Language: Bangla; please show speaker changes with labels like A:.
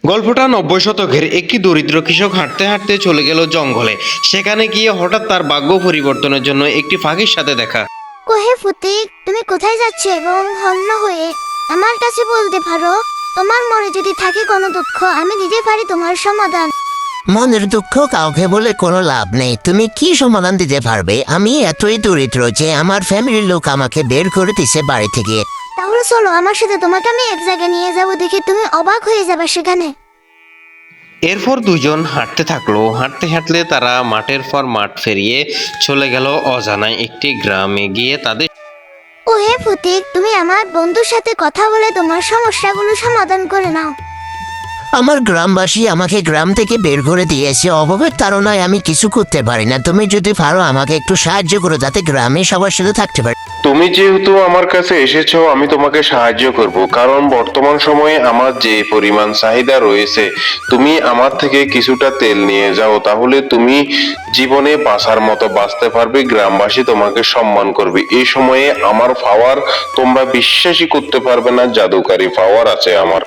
A: গল্পটা ৯০ শতকের। একটি দরিদ্র কৃষক হাঁটতে হাঁটতে চলে গেল জঙ্গলে। সেখানে গিয়ে হঠাৎ তার ভাগ্য পরিবর্তনের জন্য একটি পাখির সাথে দেখা।
B: কোহে ফটিক, তুমি কোথায় যাচ্ছ এবং হন্য হয়ে আমার কাছে বলতে পারো? তোমার মনে যদি থাকে কোনো দুঃখ, আমি দিতে পারি তোমার সমাধান।
C: মনের দুঃখ কাউকে বলে কোনো লাভ নেই। তুমি কি সমাধান দিতে পারবে? আমি এতই দরিদ্র যে আমার ফ্যামিলির লোক আমাকে বের করে দিছে বাড়ি থেকে।
B: তাহলে চলো আমার সাথে, তোমাকে আমি এক জায়গায় নিয়ে যাবো, দেখে তুমি অবাক হয়ে যাবে সেখানে।
A: এরপর দুজন হাঁটতে থাকলো। হাঁটতে হাঁটতে তারা মাঠের পর মাঠ পেরিয়ে চলে গেল অজানায় একটি গ্রামে। গিয়ে তাদের
B: ওহে ফটিক, তুমি আমার বন্ধুর সাথে কথা বলে তোমার সমস্যাগুলো সমাধান করে নাও।
C: আমার গ্রামবাসী আমাকে গ্রাম থেকে বের করে দিয়েছে। অভাবের তাড়নায় আমি কিছু করতে পারি না। তুমি যদি পারো আমাকে একটু সাহায্য করো, যাতে গ্রামে সবার সাথে থাকতে পারি।
D: তুমি যেহেতু আমার কাছে এসেছো, আমি তোমাকে সাহায্য করব, কারণ বর্তমান সময়ে আমার যে পরিমাণ চাহিদা রয়েছে। তুমি আমার থেকে কিছুটা তেল নিয়ে যাও, তাহলে তুমি জীবনে বাঁচার মতো বাঁচতে পারবে, গ্রামবাসী তোমাকে সম্মান করবে। এই সময়ে আমার পাওয়ার তোমরা বিশ্বাসই করতে পারবে না, জাদুকারী পাওয়ার আছে আমার।